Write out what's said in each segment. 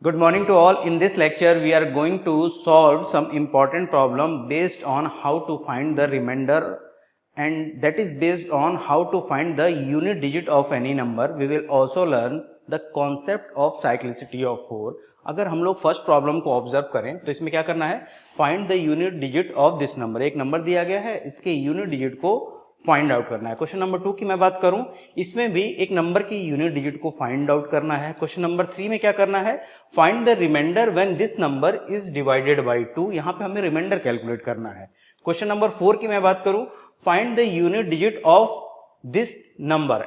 Good morning to all. In this lecture, we are going to solve some important problem based on how to find the remainder, and that is based on how to find the unit digit of any number. We will also learn the concept of cyclicity of 4. अगर हम लोग first problem को observe करें तो इसमें क्या करना है, find the unit digit of this number. एक नंबर दिया गया है, इसके यूनिट डिजिट को फाइंड आउट करना है. क्वेश्चन नंबर 2 की मैं बात करूं, इसमें भी एक नंबर की यूनिट डिजिट को फाइंड आउट करना है. क्वेश्चन नंबर 3 में क्या करना है, find the remainder when this number is divided by 2. यहां पे हमें रिमाइंडर कैलकुलेट करना है. क्वेश्चन नंबर 4 की मैं बात करूं, find the unit digit of this number.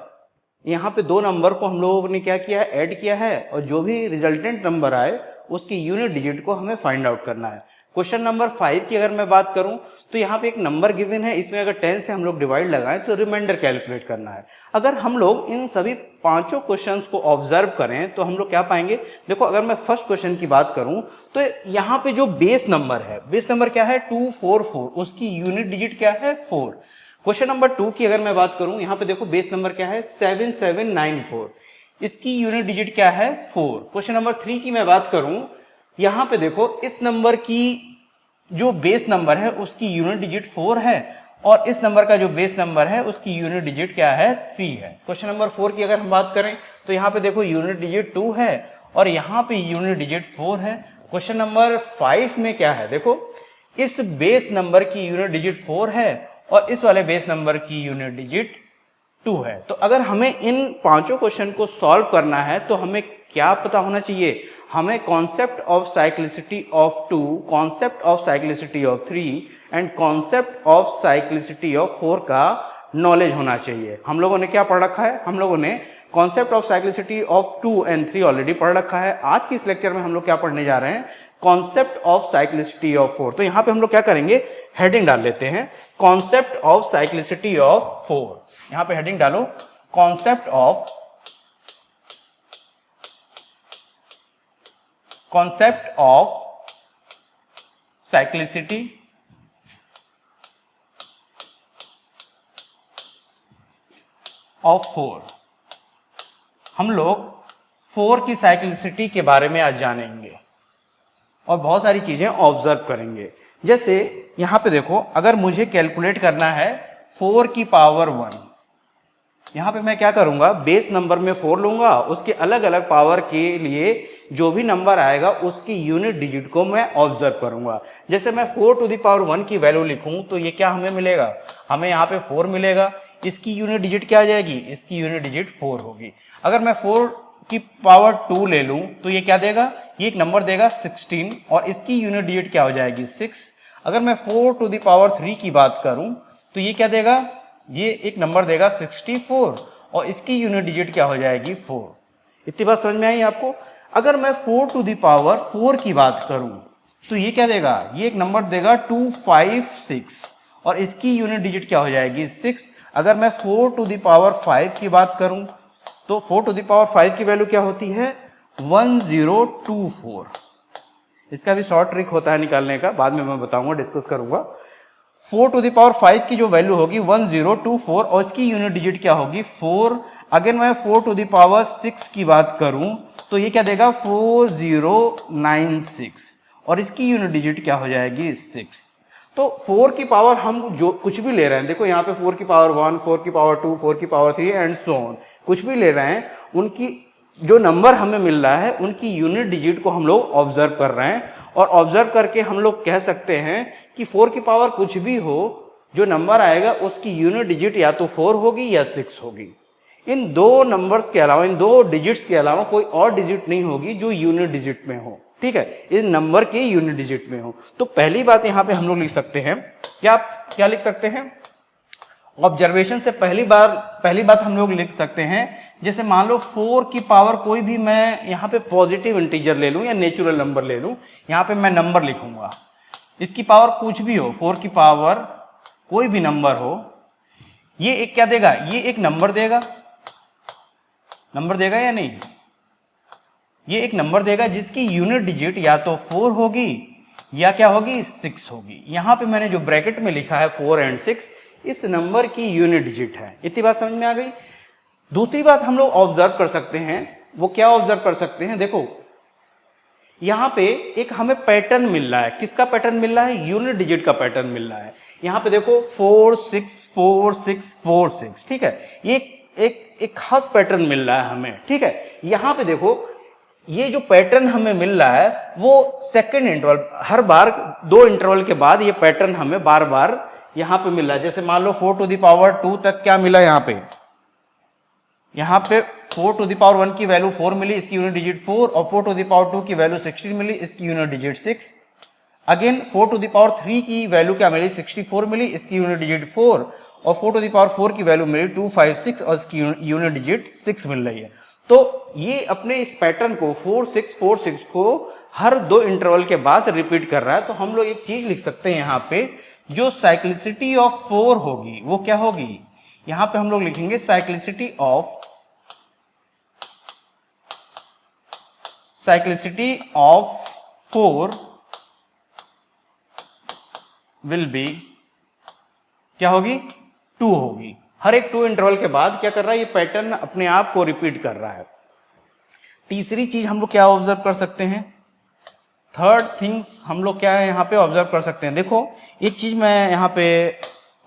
यहां पे दो नंबर को हम लोगों ने क्या किया है, ऐड किया है, और जो भी रिजल्टेंट नंबर आए उसकी यूनिट डिजिट को हमें फाइंड आउट करना है. क्वेश्चन नंबर 5 की अगर मैं बात करूं तो यहाँ पे एक नंबर गिवन है, इसमें अगर 10 से हम लोग डिवाइड लगाएं तो रिमाइंडर कैलकुलेट करना है. अगर हम लोग इन सभी पांचों क्वेश्चंस को ऑब्जर्व करें तो हम लोग क्या पाएंगे. देखो, अगर मैं फर्स्ट क्वेश्चन की बात करूं तो यहाँ पे जो बेस नंबर है, बेस नंबर क्या है 244, उसकी यूनिट डिजिट क्या है 4. क्वेश्चन नंबर 2 की अगर मैं बात करूं, यहाँ पे देखो बेस नंबर क्या है 7794, इसकी यूनिट डिजिट क्या है 4. क्वेश्चन नंबर 3 की मैं बात करूं, यहां पे देखो इस नंबर की जो बेस नंबर है उसकी यूनिट डिजिट 4 है, और इस नंबर का जो बेस नंबर है उसकी यूनिट डिजिट क्या है 3 है. क्वेश्चन नंबर 4 की अगर हम बात करें तो यहाँ पे देखो यूनिट डिजिट 2 है और यहाँ पे यूनिट डिजिट 4 है. क्वेश्चन नंबर 5 में क्या है, देखो इस बेस नंबर की यूनिट डिजिट 4 है और इस वाले बेस नंबर की यूनिट डिजिट 2 है. तो अगर हमें इन पांचों क्वेश्चन को सॉल्व करना है तो हमें क्या पता होना चाहिए, हमें concept of cyclicity of 2, concept of cyclicity of 3 and concept of cyclicity of 4 का नॉलेज होना चाहिए. हम लोगों ने क्या पढ़ रखा है, हम लोगों ने concept of cyclicity of 2 and 3 already पढ़ रखा है. आज की इस लेक्चर में हम लोग क्या पढ़ने जा रहे हैं, कॉन्सेप्ट ऑफ साइक्लिसिटी ऑफ 4. तो यहां पे हम लोग क्या करेंगे, हेडिंग डाल लेते हैं कॉन्सेप्ट ऑफ साइक्लिसिटी ऑफ 4. यहां पे हेडिंग डालो कॉन्सेप्ट ऑफ साइक्लिसिटी ऑफ 4. हम लोग 4 की साइक्लिसिटी के बारे में आज जानेंगे और बहुत सारी चीजें ऑब्जर्व करेंगे. जैसे यहां पे देखो, अगर मुझे कैलकुलेट करना है 4 की पावर 1, यहां पे मैं क्या करूंगा, बेस नंबर में 4 लूंगा, उसके अलग अलग पावर के लिए जो भी नंबर आएगा उसकी यूनिट डिजिट को मैं ऑब्जर्व करूंगा. जैसे मैं 4 टू द पावर 1 की वैल्यू लिखूं तो ये क्या हमें मिलेगा, हमें यहाँ पे 4 मिलेगा. इसकी यूनिट डिजिट क्या आ जाएगी, इसकी यूनिट डिजिट 4 होगी. अगर मैं 4 की पावर 2 ले लूं तो ये क्या देगा, ये एक नंबर देगा 16, और इसकी यूनिट डिजिट क्या हो जाएगी 6. अगर मैं 4 टू द पावर 3 की बात करूं तो ये क्या देगा, ये एक नंबर देगा 64, और इसकी यूनिट डिजिट क्या हो जाएगी 4. इतनी बात समझ में आई आपको. अगर मैं 4 टू द पावर 4 की बात करूं तो ये क्या देगा, ये एक नंबर देगा 256, और इसकी यूनिट डिजिट क्या हो जाएगी 6. अगर मैं 4 टू द पावर 5 की बात करूं तो 4 टू द पावर 5 की वैल्यू क्या होती है 1024. इसका भी शॉर्ट ट्रिक होता है निकालने का, बाद में मैं बताऊंगा, डिस्कस करूंगा. 4 टू द पावर 5 की जो वैल्यू होगी 1024, और इसकी यूनिट डिजिट क्या होगी 4. अगर मैं 4 टू द पावर 6 की बात करूं तो ये क्या देगा 4096, और इसकी यूनिट डिजिट क्या हो जाएगी 6. तो 4 की पावर हम जो कुछ भी ले रहे हैं, देखो यहाँ पे 4 की पावर 1, 4 की पावर 2, 4 की पावर 3 एंड सो ऑन, कुछ भी ले रहे हैं, उनकी जो नंबर हमें मिल रहा है उनकी यूनिट डिजिट को हम लोग ऑब्जर्व कर रहे हैं. और ऑब्जर्व करके हम लोग कह सकते हैं कि 4 की पावर कुछ भी हो, जो नंबर आएगा उसकी यूनिट डिजिट या तो 4 होगी या 6 होगी. इन दो नंबर्स के अलावा, इन दो डिजिट्स के अलावा कोई और डिजिट नहीं होगी जो यूनिट डिजिट में हो. ठीक है, इन नंबर के यूनिट डिजिट में हो. तो पहली बात यहां पे हम लोग लिख सकते हैं, क्या लिख सकते हैं, ऑब्जर्वेशन से पहली बात हम लोग लिख सकते हैं. जैसे मान लो 4 की पावर कोई भी मैं यहाँ पे पॉजिटिव इंटीजर ले लूं या नेचुरल नंबर ले लूं, यहाँ पे मैं नंबर लिखूंगा, इसकी पावर कुछ भी हो, 4 की पावर कोई भी नंबर हो, ये एक क्या देगा, ये एक नंबर देगा या नहीं, ये एक नंबर देगा जिसकी यूनिट डिजिट या तो 4 होगी या क्या होगी 6 होगी. यहां पे मैंने जो ब्रैकेट में लिखा है 4 एंड 6, इस नंबर की यूनिट डिजिट है. इतनी बात समझ में आ गई. दूसरी बात हम लोग ऑब्जर्व कर सकते हैं, वो क्या ऑब्जर्व कर सकते हैं, देखो यहाँ पे एक हमें पैटर्न मिल रहा है। किसका पैटर्न मिल रहा है? यूनिट डिजिट का पैटर्न मिल रहा है। यहाँ पे देखो 4 6 4 6 4 6, ठीक है, ये एक खास पैटर्न मिल रहा है हमें, ठीक है। यहाँ पे देखो ये जो पैटर्न हमें मिल रहा है वो सेकंड इंटरवल, हर बार 2 इंटरवल के बाद ये पैटर्न हमें बार बार यहाँ पे मिल रहा है। जैसे मान लो 4 टू द पावर 2 तक क्या मिला यहाँ पे 4 टू द पावर 1 की वैल्यू 4 मिली, इसकी यूनिट डिजिट 4, और 4 टू द पावर 2 की वैल्यू 16 मिली, इसकी unit digit 6। Again 4 to the power 3 की वैल्यू क्या मिली? 64 मिली, इसकी यूनिट डिजिट 4, और 4 टू द पावर 4 की वैल्यू मिली 256 और इसकी यूनिट डिजिट 6 मिल रही है। तो ये अपने इस पैटर्न को 4 6 4 6 को हर 2 इंटरवल के बाद रिपीट कर रहा है। तो हम लोग एक चीज लिख सकते हैं यहाँ पे, जो साइक्लिसिटी ऑफ 4 होगी वो क्या होगी? यहाँ पे हम लोग लिखेंगे साइक्लिसिटी ऑफ 4 विल बी क्या होगी? 2 होगी। हर एक 2 इंटरवल के बाद क्या कर रहा है? ये पैटर्न अपने आप को रिपीट कर रहा है। तीसरी चीज हम लोग क्या ऑब्जर्व कर सकते हैं? थर्ड थिंग्स हम लोग क्या है यहाँ पे ऑब्जर्व कर सकते हैं। देखो एक चीज मैं यहाँ पे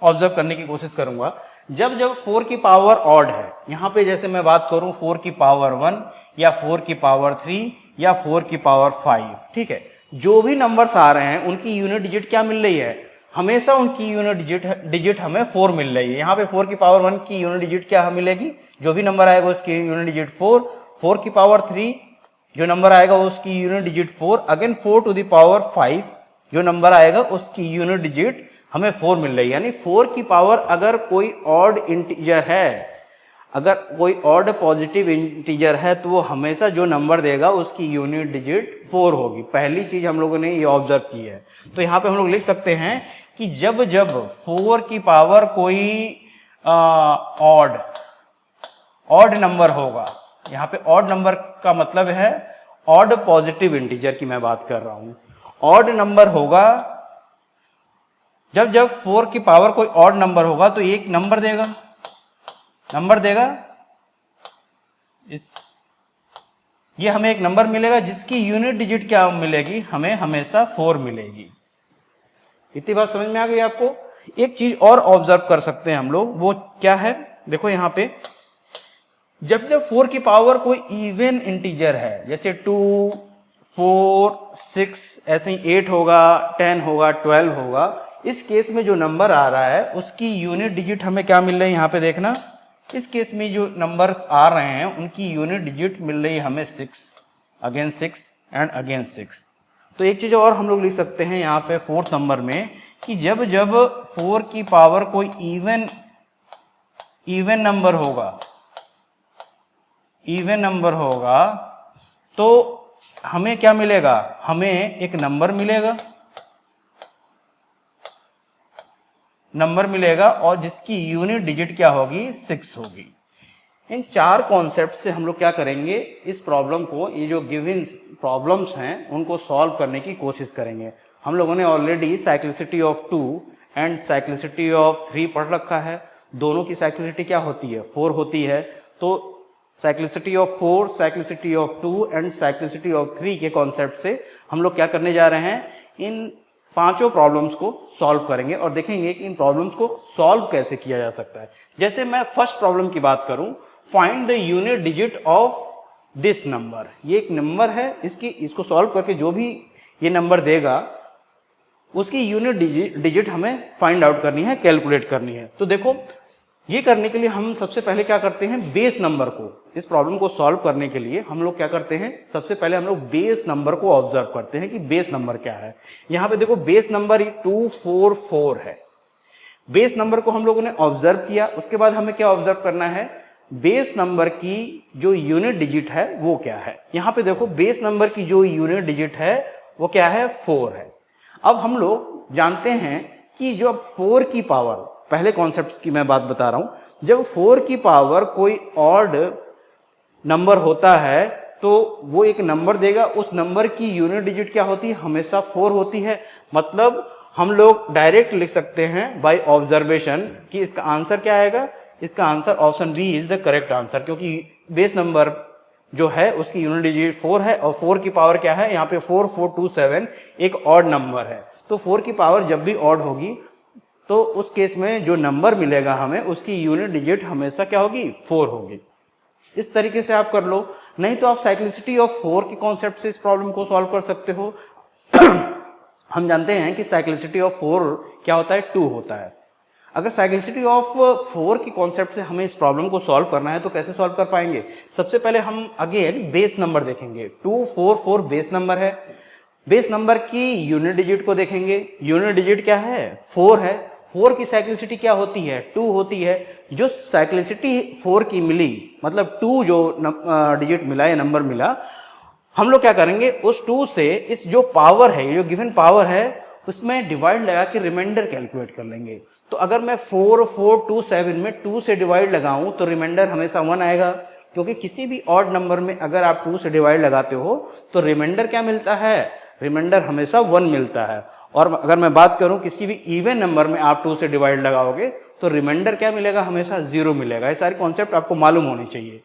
ऑब्जर्व करने की कोशिश करूंगा, जब 4 की पावर ऑड है, यहाँ पे जैसे मैं बात करूं 4 की पावर 1 या 4 की पावर 3 या 4 की पावर 5, ठीक है, जो भी नंबर्स आ रहे हैं उनकी यूनिट डिजिट क्या मिल रही है? हमेशा उनकी यूनिट डिजिट हमें 4 मिल रही है। यहाँ पे 4 की पावर 1 की यूनिट डिजिट क्या मिलेगी? जो भी नंबर आएगा उसकी यूनिट डिजिट 4। 4 की पावर 3 जो नंबर आएगा उसकी unit digit 4। Again 4 to the power 5 जो नंबर आएगा उसकी यूनिट डिजिट हमें 4 मिल रही है। यानी 4 की पावर अगर कोई ऑड इंटीजर है, अगर कोई ऑड पॉजिटिव इंटीजर है, तो वो हमेशा जो नंबर देगा उसकी यूनिट डिजिट 4 होगी। पहली चीज हम लोगों ने ये ऑब्जर्व की है। तो यहाँ पे हम लोग लिख सकते हैं कि जब 4 की पावर कोई ऑड नंबर होगा, यहाँ पे ऑड नंबर का मतलब है ऑड पॉजिटिव इंटीजर की मैं बात कर रहा हूं। ऑड नंबर होगा, जब 4 की पावर कोई ऑड नंबर होगा तो एक नंबर देगा ये हमें एक नंबर मिलेगा जिसकी यूनिट डिजिट क्या मिलेगी? हमें हमेशा 4 मिलेगी। इतनी बात समझ में आ गई आपको? एक चीज और ऑब्जर्व कर सकते हैं हम लोग, वो क्या है? देखो यहाँ पे जब 4 की पावर कोई इवन इंटीजर है, जैसे 2 4 6 ऐसे ही 8 होगा, 10 होगा, 12 होगा, इस केस में जो नंबर आ रहा है उसकी यूनिट डिजिट हमें क्या मिल रही है? यहाँ पे देखना, इस केस में जो नंबर्स आ रहे हैं उनकी यूनिट डिजिट मिल रही है हमें 6, अगेन 6 एंड अगेन 6। तो एक चीज और हम लोग लिख सकते हैं यहाँ पे 4th नंबर में कि जब 4 की पावर कोई इवन नंबर होगा तो हमें क्या मिलेगा? हमें एक नंबर मिलेगा और जिसकी यूनिट डिजिट क्या होगी? 6 होगी। इन 4 कॉन्सेप्ट से हम लोग क्या करेंगे? इस प्रॉब्लम को, ये जो गिवन प्रॉब्लम्स हैं उनको सॉल्व करने की कोशिश करेंगे। हम लोगों ने already cyclicity of 2 and cyclicity of 3 पढ़ रखा है। दोनों की साइक्लिसिटी क्या होती है? 4 होती है। तो cyclicity of 4, cyclicity of 2 and cyclicity of 3 के कॉन्सेप्ट से हम लोग क्या करने जा रहे हैं? इन 5 प्रॉब्लम्स को सॉल्व करेंगे और देखेंगे कि इन प्रॉब्लम्स को सॉल्व कैसे किया जा सकता है। जैसे मैं फर्स्ट प्रॉब्लम की बात करूं, find the unit digit of this number. ये एक नंबर है, इसको सॉल्व करके जो भी ये नंबर देगा उसकी यूनिट डिजिट हमें फाइंड आउट करनी है, कैलकुलेट करनी है। तो देखो ये करने के लिए हम सबसे पहले क्या करते हैं? बेस नंबर को, इस प्रॉब्लम को सॉल्व करने के लिए हम लोग क्या करते हैं? सबसे पहले हम लोग बेस नंबर को ऑब्जर्व करते हैं कि बेस नंबर क्या है। यहां पे देखो बेस नंबर 244 है। बेस नंबर को हम लोगों ने ऑब्जर्व किया, उसके बाद हमें क्या ऑब्जर्व करना है? बेस नंबर की जो यूनिट डिजिट है वो क्या है। यहां पे देखो बेस नंबर की जो यूनिट डिजिट है वो क्या है? 4 है। अब हम लोग जानते हैं कि जो 4 की पावर, पहले कॉन्सेप्ट की मैं बात बता रहा हूं, जब 4 की पावर कोई ऑड नंबर होता है तो वो एक नंबर देगा, उस नंबर की यूनिट डिजिट क्या होती है? हमेशा 4 होती है। मतलब हम लोग डायरेक्ट लिख सकते हैं बाय ऑब्जर्वेशन कि इसका आंसर क्या आएगा? इसका answer option B is the correct answer, क्योंकि बेस नंबर जो है उसकी यूनिट डिजिट 4 है और 4 की पावर क्या है, यहाँ पे 4427 एक ऑड नंबर है। तो 4 की पावर जब भी ऑड होगी तो उस केस में जो नंबर मिलेगा हमें उसकी यूनिट डिजिट हमेशा क्या होगी, 4 होगी। इस तरीके से आप कर लो, नहीं तो आप साइक्लिसिटी ऑफ 4 के कॉन्सेप्ट से इस प्रॉब्लम को सॉल्व कर सकते हो। हम जानते हैं कि साइक्लिसिटी ऑफ 4 क्या होता है, 2 होता है। अगर साइक्लिसिटी ऑफ 4 की कॉन्सेप्ट से हमें इस प्रॉब्लम को सॉल्व करना है तो कैसे सॉल्व कर पाएंगे? सबसे पहले हम अगेन बेस नंबर देखेंगे। 244 बेस नंबर है। बेस नंबर की यूनिट डिजिट को देखेंगे। यूनिट डिजिट क्या है, 4 है। 4 की साइक्लिसिटी क्या होती है, 2 होती है। जो साइक्लिसिटी 4 की मिली, मतलब 2 जो डिजिट मिला या नंबर मिला, हम लोग क्या करेंगे, उस 2 से इस जो पावर है, जो गिवन पावर है, उसमें डिवाइड लगा के रिमाइंडर कैलकुलेट कर लेंगे। तो अगर मैं 4427 में 2 से डिवाइड लगाऊं तो रिमाइंडर हमेशा 1 आएगा, क्योंकि किसी भी ऑड नंबर में अगर आप 2 से डिवाइड लगाते हो तो रिमाइंडर क्या मिलता है, रिमाइंडर हमेशा 1 मिलता है। और अगर मैं बात करूं किसी भी इवन नंबर में आप 2 से डिवाइड लगाओगे तो रिमाइंडर क्या मिलेगा, हमेशा 0 मिलेगा। ये सारी कॉन्सेप्ट आपको मालूम होनी चाहिए।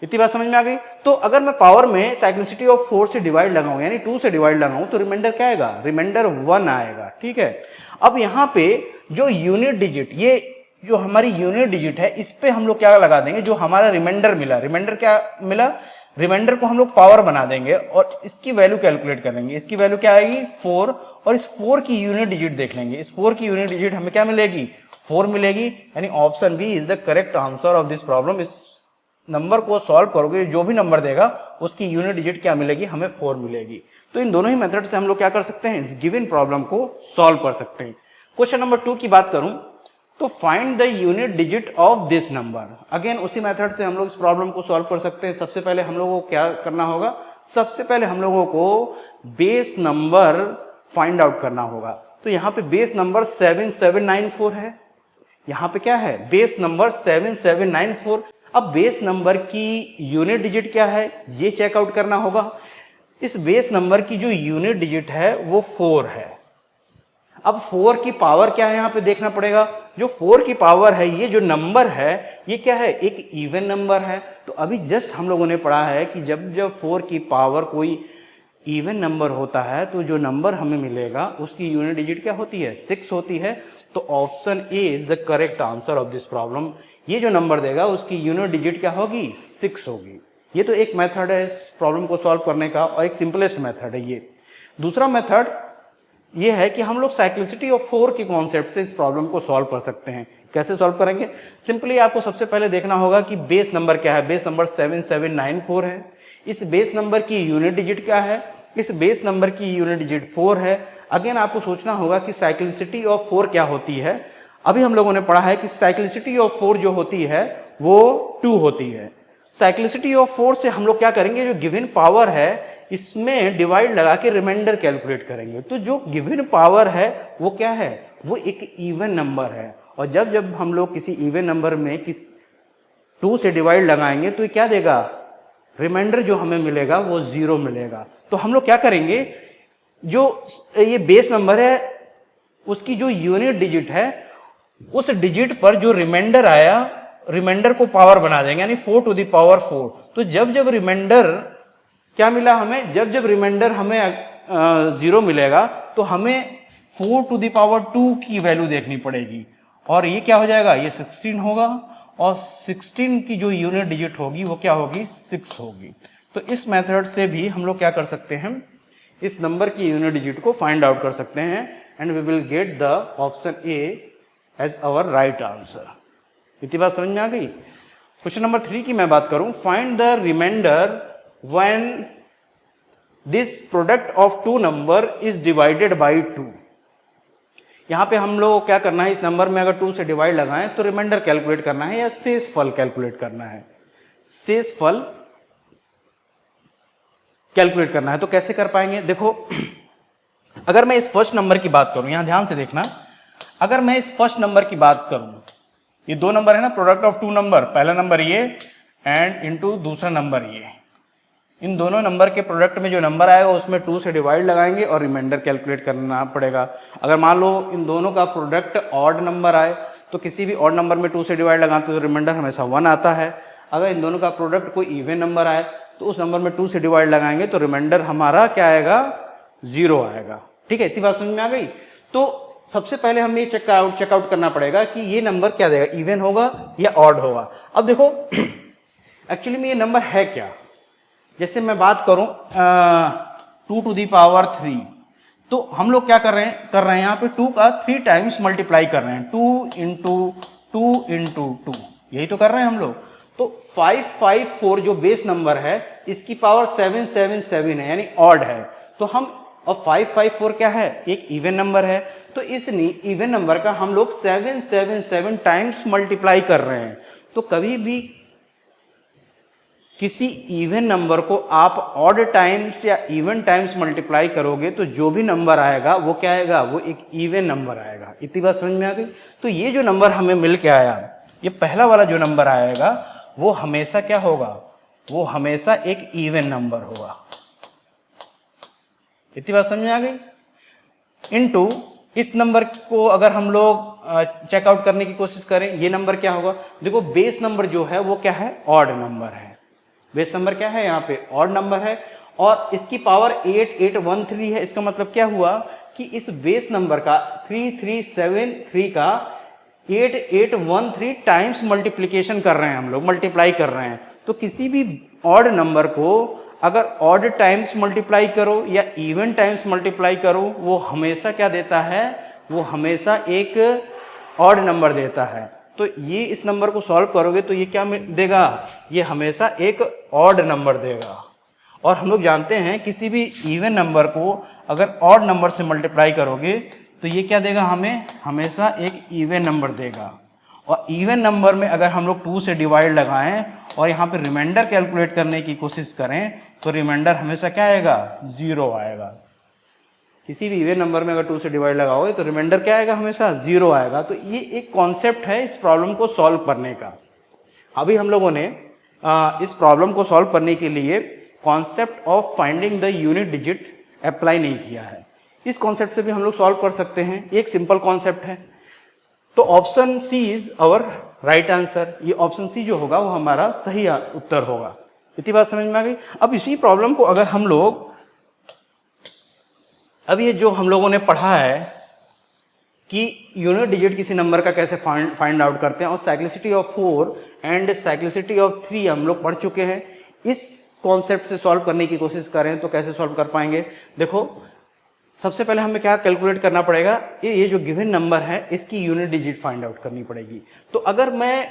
इतनी बात समझ में आ गई? तो अगर मैं पावर में साइक्लिसिटी ऑफ 4 से डिवाइड लगाऊं, यानी 2 से डिवाइड लगाऊं, तो रिमाइंडर क्या आएगा, रिमाइंडर 1 आएगा। ठीक है। अब यहां पे जो यूनिट डिजिट, ये जो हमारी यूनिट डिजिट है, इस पे हम लोग क्या लगा देंगे, जो हमारा रिमाइंडर मिला, रिमाइंडर क्या मिला, रिमाइंडर को हम लोग पावर बना देंगे और इसकी वैल्यू कैलकुलेट करेंगे। इसकी वैल्यू क्या आएगी, 4, और इस 4 की यूनिट डिजिट देख लेंगे। इस 4 की यूनिट डिजिट हमें क्या मिलेगी, 4 मिलेगी। यानी option B is the correct answer of this problem. इस नंबर को सॉल्व करोगे, जो भी नंबर देगा उसकी यूनिट डिजिट क्या मिलेगी, हमें 4 मिलेगी। तो इन दोनों ही मेथड से हम लोग क्या कर सकते हैं, इस गिवन प्रॉब्लम को सॉल्व कर सकते हैं। क्वेश्चन नंबर 2 की बात करूं तो find the unit digit of this number. Again उसी मेथड से हम लोग इस प्रॉब्लम को सॉल्व कर सकते हैं। सबसे पहले हम लोगों को क्या करना होगा, सबसे पहले हम लोगों को बेस नंबर फाइंड आउट करना होगा। तो यहां पे बेस नंबर 7794 है। यहां पे क्या है, बेस नंबर 7794। अब बेस नंबर की यूनिट डिजिट क्या है, ये चेकआउट करना होगा। इस बेस नंबर की जो यूनिट डिजिट है वो 4 है। अब 4 की पावर क्या है, यहां पे देखना पड़ेगा। जो 4 की पावर है, ये जो नंबर है ये क्या है, एक इवन नंबर है। तो अभी जस्ट हम लोगों ने पढ़ा है कि जब जब 4 की पावर कोई इवन नंबर होता है तो जो नंबर हमें मिलेगा उसकी यूनिट डिजिट क्या होती है, 6 होती है। तो option A is the correct answer of this problem. ये जो नंबर देगा उसकी यूनिट डिजिट क्या होगी, 6 होगी। ये तो एक मेथड है इस प्रॉब्लम को सॉल्व करने का और एक सिंपलेस्ट मेथड है ये। दूसरा मेथड ये है कि हम लोग साइक्लिसिटी ऑफ 4 के कॉन्सेप्ट से इस प्रॉब्लम को सॉल्व कर सकते हैं। कैसे सॉल्व करेंगे, सिंपली आपको सबसे पहले देखना होगा कि बेस नंबर क्या है। बेस नंबर 7794 है। इस बेस नंबर की यूनिट डिजिट क्या है, इस बेस नंबर की यूनिट डिजिट 4 है। अगेन आपको सोचना होगा कि साइक्लिसिटी ऑफ 4 क्या होती है। अभी हम लोगों ने पढ़ा है कि साइक्लिसिटी ऑफ 4 जो होती है वो 2 होती है। साइक्लिसिटी ऑफ 4 से हम लोग क्या करेंगे, जो गिवन पावर है इसमें डिवाइड लगा के रिमाइंडर कैलकुलेट करेंगे। तो जो गिवन पावर है वो क्या है, वो एक इवन नंबर है। और जब जब हम लोग किसी इवन नंबर में 2 से डिवाइड लगाएंगे तो क्या देगा, रिमाइंडर जो हमें मिलेगा वो 0 मिलेगा। तो हम लोग क्या करेंगे, जो ये बेस नंबर है उसकी जो यूनिट डिजिट है उस डिजिट पर जो रिमाइंडर आया, रिमाइंडर को पावर बना देंगे, यानी 4 टू द पावर 4। तो जब जब रिमाइंडर क्या मिला हमें, जब जब रिमाइंडर हमें 0 मिलेगा तो हमें 4 टू द पावर 2 की वैल्यू देखनी पड़ेगी। और ये क्या हो जाएगा, ये 16 होगा। और 16 की जो यूनिट डिजिट होगी वो क्या होगी, 6 होगी। तो इस मेथड से भी हम लोग क्या कर सकते हैं, इस नंबर की यूनिट डिजिट को फाइंड आउट कर सकते हैं। And we will get the option A as our right answer. इतनी बात समझ में आ गई। क्वेश्चन नंबर 3 की मैं बात करूं, find the remainder when this product of two number is divided by 2। यहां पे हम लोग क्या करना है, इस नंबर में अगर 2 से डिवाइड लगाएं तो रिमाइंडर कैलकुलेट करना है या शेषफल कैलकुलेट करना है। शेषफल कैलकुलेट करना है। तो कैसे कर पाएंगे, देखो अगर मैं इस फर्स्ट नंबर की बात करूं, यहां ध्यान से देखना, अगर मैं इस फर्स्ट नंबर की बात करूं, ये 2 नंबर है ना, प्रोडक्ट ऑफ 2 नंबर, पहला नंबर ये एंड इनटू दूसरा नंबर ये। इन दोनों नंबर के प्रोडक्ट में जो नंबर आएगा उसमें 2 से डिवाइड लगाएंगे और रिमाइंडर कैलकुलेट करना पड़ेगा। अगर मान लो इन दोनों का प्रोडक्ट ऑड नंबर आए तो किसी भी ऑड नंबर में 2 से डिवाइड लगाते तो रिमाइंडर हमेशा 1 आता है। अगर इन दोनों का प्रोडक्ट कोई इवन नंबर आए तो उस नंबर में 2 से डिवाइड लगाएंगे तो रिमाइंडर हमारा क्या आएगा, 0 आएगा। ठीक है, इतनी बात समझ में आ गई। तो सबसे पहले हमें ये चेकआउट करना पड़ेगा कि ये नंबर क्या देगा, इवन होगा या ऑड होगा। अब देखो एक्चुअली में ये नंबर है क्या। जैसे मैं बात करूं 2 टू दी पावर 3, तो हम लोग क्या कर रहे हैं यहाँ पे 2 का 3 टाइम्स मल्टीप्लाई कर रहे हैं, 2 इंटू 2 इंटू 2, यही तो कर रहे हैं हम लोग। तो 554 जो बेस नंबर है इसकी पावर 777 है, यानी ऑड है। तो हम, और 554 क्या है, एक इवन नंबर है, तो इस इवन नंबर का हम लोग 777 टाइम्स मल्टीप्लाई कर रहे हैं। तो कभी भी किसी इवन नंबर को आप ऑड टाइम्स या इवन टाइम्स मल्टीप्लाई करोगे तो जो भी नंबर आएगा वो क्या आएगा, वो एक इवन नंबर आएगा। इतनी बात समझ में आ गई। तो ये जो नंबर हमें मिल के आया, ये पहला वाला जो नंबर आएगा वो हमेशा क्या होगा, वो हमेशा एक इवन नंबर होगा। इतनी बात समझ में आ गई। इनटू इस नंबर को अगर हम लोग चेकआउट करने की कोशिश करें, ये नंबर क्या होगा, देखो बेस नंबर जो है वो क्या है, ऑड नंबर है। बेस नंबर क्या है, यहाँ पे ऑड नंबर है और इसकी पावर 8813 है। इसका मतलब क्या हुआ कि इस बेस नंबर का 3373 का 8813 टाइम्स मल्टीप्लिकेशन कर रहे हैं हम लोग, मल्टीप्लाई कर रहे हैं। तो किसी भी ऑड नंबर को अगर ऑड टाइम्स मल्टीप्लाई करो या इवन टाइम्स मल्टीप्लाई करो, वो हमेशा क्या देता है, वो हमेशा एक ऑड नंबर देता है। तो ये इस नंबर को सॉल्व करोगे तो ये क्या देगा, ये हमेशा एक ऑड नंबर देगा। और हम लोग जानते हैं किसी भी इवन नंबर को अगर ऑड नंबर से मल्टीप्लाई करोगे तो ये क्या देगा, हमें हमेशा एक इवन नंबर देगा। और इवन नंबर में अगर हम लोग 2 से डिवाइड लगाएं और यहाँ पे रिमाइंडर कैलकुलेट करने की कोशिश करें तो रिमाइंडर हमेशा क्या आएगा, 0 आएगा। किसी भी इवन नंबर में अगर 2 से डिवाइड लगाओगे तो रिमाइंडर क्या आएगा, हमेशा 0 आएगा। तो ये एक कॉन्सेप्ट है इस प्रॉब्लम को सॉल्व करने का। अभी हम लोगों ने इस प्रॉब्लम को सॉल्व करने के लिए concept of finding the unit digit apply नहीं किया है। इस कॉन्सेप्ट से भी हम लोग सॉल्व कर सकते हैं, एक सिंपल कॉन्सेप्ट है। तो option C is our right answer. ये ऑप्शन सी जो होगा वो हमारा सही उत्तर होगा। इतनी बात समझ में आ गई। अब इसी प्रॉब्लम को अगर हम लोग, अब ये जो हम लोगों ने पढ़ा है कि यूनिट डिजिट किसी नंबर का कैसे फाइंड आउट करते हैं, और cyclicity of 4 and cyclicity of 3 हम लोग पढ़ चुके हैं। इस कॉन्सेप्ट से सॉल्व करने की कोशिश करें तो कैसे सॉल्व कर पाएंगे। देखो सबसे पहले हमें क्या कैलकुलेट करना पड़ेगा, ये जो गिवन नंबर है इसकी यूनिट डिजिट फाइंड आउट करनी पड़ेगी। तो अगर मैं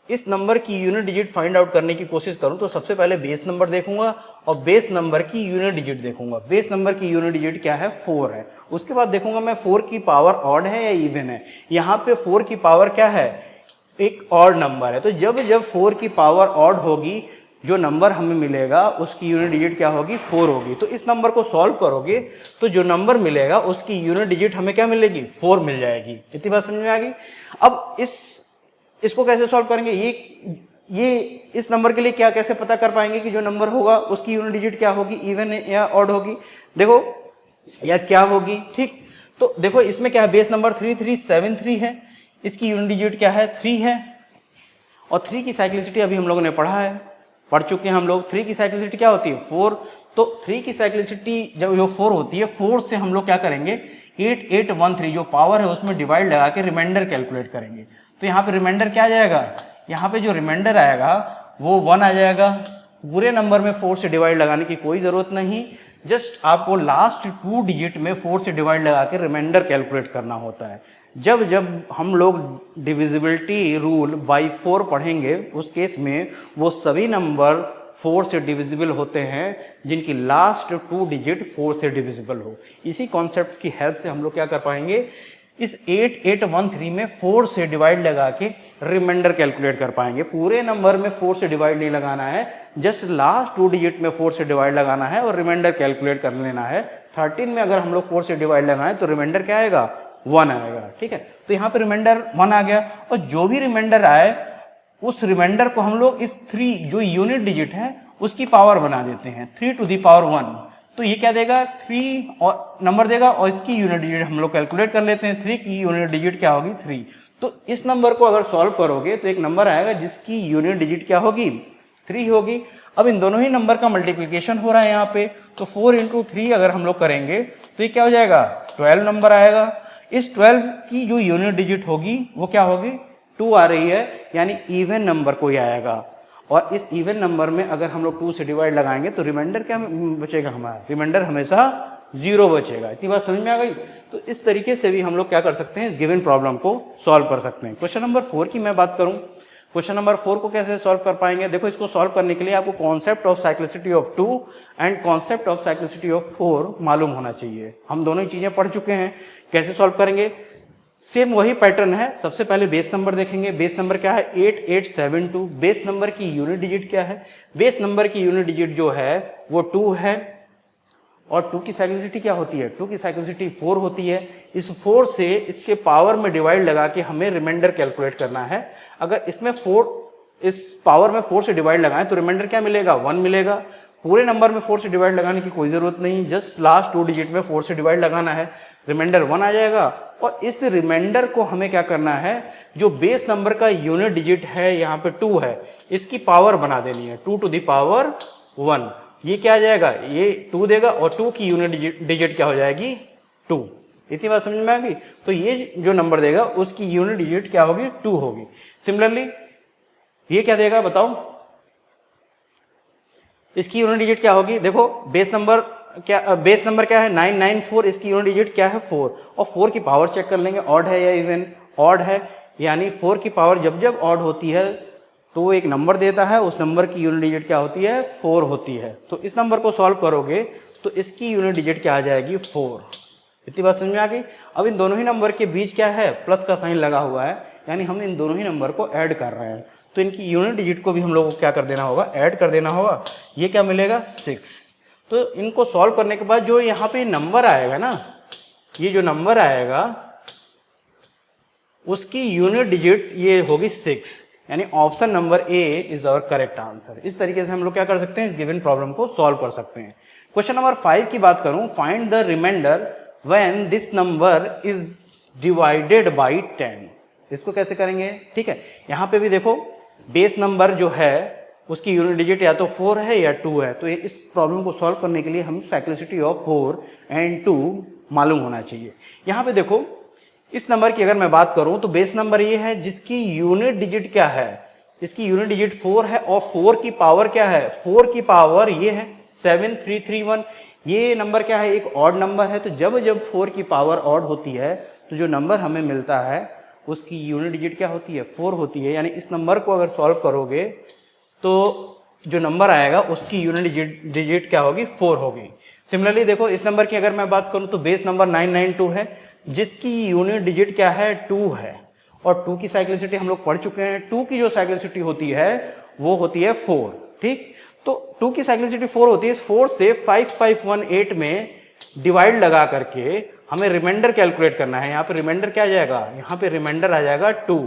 इस नंबर की यूनिट डिजिट फाइंड आउट करने की कोशिश करूं तो सबसे पहले बेस नंबर देखूंगा और बेस नंबर की यूनिट डिजिट देखूंगा। बेस नंबर की यूनिट डिजिट क्या है, 4 है। उसके बाद देखूंगा मैं 4 की पावर ऑड है या इवन है। यहाँ पे 4 की पावर क्या है, एक ऑड नंबर है। तो जब जब 4 की पावर ऑड होगी, जो नंबर हमें मिलेगा उसकी यूनिट डिजिट क्या होगी, 4 होगी। तो इस नंबर को सॉल्व करोगे तो जो नंबर मिलेगा उसकी यूनिट डिजिट हमें क्या मिलेगी, 4 मिल जाएगी। इतनी बात समझ में आ गई। अब इसको कैसे सॉल्व करेंगे, ये इस नंबर के लिए क्या कैसे पता कर पाएंगे कि जो नंबर होगा उसकी यूनिट डिजिट क्या होगी, इवन या ऑड होगी, देखो या क्या होगी। ठीक, तो देखो इसमें क्या है, बेस नंबर 3373 है, इसकी यूनिट डिजिट क्या है, 3 है। और 3 की साइक्लिसिटी अभी हम लोगों ने पढ़ चुके हैं हम लोग। 3 की साइक्लिसिटी क्या होती है, 4। तो 3 की साइक्लिसिटी जब जो 4 होती है, 4 से हम लोग क्या करेंगे, 8813 जो पावर है उसमें डिवाइड लगा के रिमाइंडर कैलकुलेट करेंगे। तो यहाँ पे रिमाइंडर क्या आ जाएगा, यहाँ पे जो रिमाइंडर आएगा वो 1 आ जाएगा। पूरे नंबर में 4 से डिवाइड लगाने की कोई ज़रूरत नहीं, जस्ट आपको लास्ट 2 डिजिट में 4 से डिवाइड लगा के रिमाइंडर कैलकुलेट करना होता है। जब जब हम लोग डिविजिबिलिटी रूल बाई 4 पढ़ेंगे उस केस में वो सभी नंबर 4 से डिविजिबल होते हैं जिनकी लास्ट 2 डिजिट 4 से डिविजिबल हो। इसी कॉन्सेप्ट की हेल्प से हम लोग क्या कर पाएंगे, इस 8813 में 4 से डिवाइड लगा के रिमाइंडर कैलकुलेट कर पाएंगे। पूरे नंबर में 4 से डिवाइड नहीं लगाना है, जस्ट लास्ट 2 डिजिट में 4 से डिवाइड लगाना है और रिमाइंडर कैलकुलेट कर लेना है। 13 में अगर हम लोग 4 से डिवाइड लगाएं तो रिमाइंडर क्या आएगा, 1 आएगा। ठीक है, तो यहाँ पे रिमाइंडर 1 आ गया। और जो भी रिमाइंडर आए उस रिमाइंडर को हम लोग इस 3 जो यूनिट डिजिट है उसकी पावर बना देते हैं, 3 टू द पावर 1। तो ये क्या देगा, 3 और नंबर देगा और इसकी यूनिट डिजिट हम लोग कैलकुलेट कर लेते हैं। 3 की यूनिट डिजिट क्या होगी, 3। तो इस नंबर को अगर सॉल्व करोगे तो एक नंबर आएगा जिसकी यूनिट डिजिट क्या होगी, 3 होगी। अब इन दोनों ही नंबर का मल्टीप्लिकेशन हो रहा है यहाँ पे, तो 4 इंटू 3 अगर हम लोग करेंगे तो ये क्या हो जाएगा, 12 नंबर आएगा। इस 12 की जो यूनिट डिजिट होगी वो क्या होगी, 2 आ रही है, यानी इवन नंबर कोई आएगा। और इस इवन नंबर में अगर हम लोग 2 से डिवाइड लगाएंगे तो रिमाइंडर क्या बचेगा हमारा, रिमाइंडर हमेशा 0 बचेगा। इतनी बात समझ में आ गई। तो इस तरीके से भी हम लोग क्या कर सकते हैं, इस गिवन प्रॉब्लम को सॉल्व कर सकते हैं। क्वेश्चन नंबर 4 की मैं बात करूं, क्वेश्चन नंबर 4 को कैसे सॉल्व कर पाएंगे, देखो इसको सॉल्व करने के लिए आपको concept of cyclicity of 2 and concept of cyclicity of 4 मालूम होना चाहिए। हम दोनों ही चीजें पढ़ चुके हैं। कैसे सॉल्व करेंगे, सेम वही पैटर्न है। सबसे पहले बेस नंबर देखेंगे, बेस नंबर क्या है 8872। बेस नंबर की यूनिट डिजिट क्या है, बेस नंबर की यूनिट डिजिट जो है वो 2 है। और 2 की साइक्लिसिटी क्या होती है, 2 की साइक्लिसिटी 4 होती है। इस 4 से इसके पावर में डिवाइड लगा के हमें रिमाइंडर कैलकुलेट करना है। अगर इसमें 4, इस पावर में 4 से डिवाइड लगाएं तो रिमाइंडर क्या मिलेगा, 1 मिलेगा। पूरे नंबर में 4 से डिवाइड लगाने की कोई जरूरत नहीं, जस्ट लास्ट 2 डिजिट में 4 से डिवाइड लगाना है, रिमाइंडर 1 आ जाएगा। और इस रिमाइंडर को हमें क्या करना है, जो बेस नंबर का यूनिट डिजिट है यहाँ पे 2 है, इसकी पावर बना देनी है, 2 टू द पावर 1। ये क्या आ जाएगा, ये 2 देगा और 2 की यूनिट डिजिट क्या हो जाएगी, 2। इतनी बात समझ में आ गई। तो ये जो नंबर देगा उसकी यूनिट डिजिट क्या होगी, 2 होगी। सिमिलरली ये क्या देगा बताओ, इसकी यूनिट डिजिट क्या होगी, देखो बेस नंबर क्या है 994, इसकी यूनिट डिजिट क्या है 4। और 4 की पावर चेक कर लेंगे, ऑड है या इवन, ऑड है, यानी 4 की पावर जब जब ऑड होती है तो वो एक नंबर देता है, उस नंबर की यूनिट डिजिट क्या होती है, 4 होती है। तो इस नंबर को सॉल्व करोगे तो इसकी यूनिट डिजिट क्या आ जाएगी, 4। इतनी बात समझ में आ गई। अब इन दोनों ही नंबर के बीच क्या है, प्लस का साइन लगा हुआ है, यानी हम इन दोनों ही नंबर को ऐड कर रहे हैं। तो इनकी यूनिट डिजिट को भी हम लोग को क्या कर देना होगा, ऐड कर देना होगा। ये क्या मिलेगा, 6। तो इनको सॉल्व करने के बाद जो यहाँ पे नंबर आएगा ना, ये जो नंबर आएगा उसकी यूनिट डिजिट ये होगी 6, यानी option number A is our correct answer. इस तरीके से हम लोग क्या कर सकते हैं, इस गिवन प्रॉब्लम को सॉल्व कर सकते हैं। क्वेश्चन नंबर 5 की बात करूं, find the remainder when this number is divided by 10। इसको कैसे करेंगे, ठीक है। यहां पे भी देखो बेस नंबर जो है उसकी यूनिट डिजिट या तो 4 है या 2 है। तो इस प्रॉब्लम को सॉल्व करने के लिए हम साइक्लिसिटी ऑफ 4 एंड 2 मालूम होना चाहिए। यहां पे देखो इस नंबर की अगर मैं बात करूं तो बेस नंबर ये है जिसकी यूनिट डिजिट क्या है, इसकी यूनिट डिजिट 4 है और 4 की पावर क्या है, 4 की पावर ये है 7331। ये नंबर क्या है, एक ऑड नंबर है। तो जब जब 4 की पावर ऑड होती है तो जो नंबर हमें मिलता है उसकी यूनिट डिजिट क्या होती है, 4 होती है। यानी इस नंबर को अगर सॉल्व करोगे तो जो नंबर आएगा उसकी यूनिट डिजिट क्या होगी, 4 होगी। सिमिलरली देखो इस नंबर की अगर मैं बात करूं तो बेस नंबर 992 है जिसकी यूनिट डिजिट क्या है, 2 है। और 2 की साइक्लिसिटी हम लोग पढ़ चुके हैं, 2 की जो साइक्लिसिटी होती है वो होती है 4, ठीक। तो 2 की साइक्लिसिटी 4 होती है, 4 से 5518 में डिवाइड लगा करके हमें रिमाइंडर कैलकुलेट करना है। यहाँ पे रिमाइंडर क्या आ जाएगा, यहाँ पे रिमाइंडर आ जाएगा 2।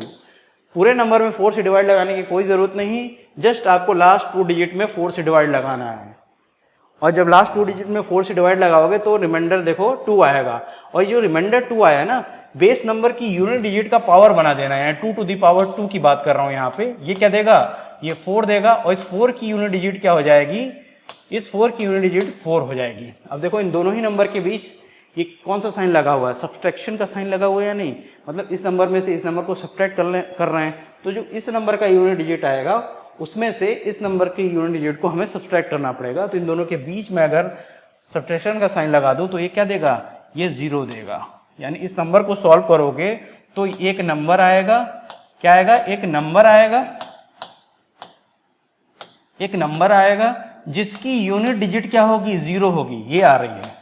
पूरे नंबर में 4 से डिवाइड लगाने की कोई जरूरत नहीं, जस्ट आपको लास्ट 2 डिजिट में 4 से डिवाइड लगाना है। और जब लास्ट 2 डिजिट में 4 से डिवाइड लगाओगे तो रिमाइंडर देखो 2 आएगा। और जो रिमाइंडर 2 आया ना, बेस नंबर की यूनिट डिजिट का पावर बना देना है, 2 टू द पावर 2 की बात कर रहा हूं यहाँ पे। ये क्या देगा, ये 4 देगा और इस 4 की यूनिट डिजिट क्या हो जाएगी, इस 4 की यूनिट डिजिट 4 हो जाएगी। अब देखो इन दोनों ही नंबर के बीच ये कौन सा साइन लगा हुआ है, सब्सट्रैक्शन का साइन लगा हुआ है या नहीं, मतलब इस नंबर में से इस नंबर को सब्ट्रैक्ट कर रहे हैं। तो जो इस नंबर का यूनिट डिजिट आएगा उसमें से इस नंबर की यूनिट डिजिट को हमें सब्ट्रैक्ट करना पड़ेगा। तो इन दोनों के बीच में अगर सब्ट्रैक्शन का साइन लगा दूं तो ये क्या देगा, ये 0 देगा। यानी इस नंबर को सॉल्व करोगे तो एक नंबर आएगा, क्या आएगा, एक नंबर आएगा, एक नंबर आएगा जिसकी यूनिट डिजिट क्या होगी, 0 होगी। ये आ रही है,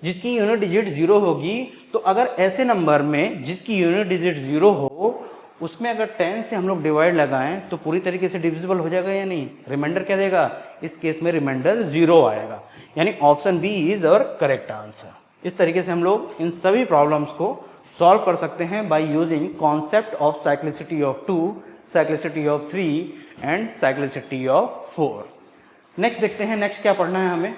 जिसकी यूनिट डिजिट 0 होगी। तो अगर ऐसे नंबर में जिसकी यूनिट डिजिट 0 हो उसमें अगर 10 से हम लोग डिवाइड लगाएं तो पूरी तरीके से डिविजिबल हो जाएगा या नहीं, रिमाइंडर क्या देगा, इस केस में रिमाइंडर 0 आएगा। यानी option B is our correct answer. इस तरीके से हम लोग इन सभी प्रॉब्लम्स को सॉल्व कर सकते हैं by using concept of cyclicity of 2, cyclicity of 3 and cyclicity of 4। Next देखते हैं, नेक्स्ट क्या पढ़ना है हमें।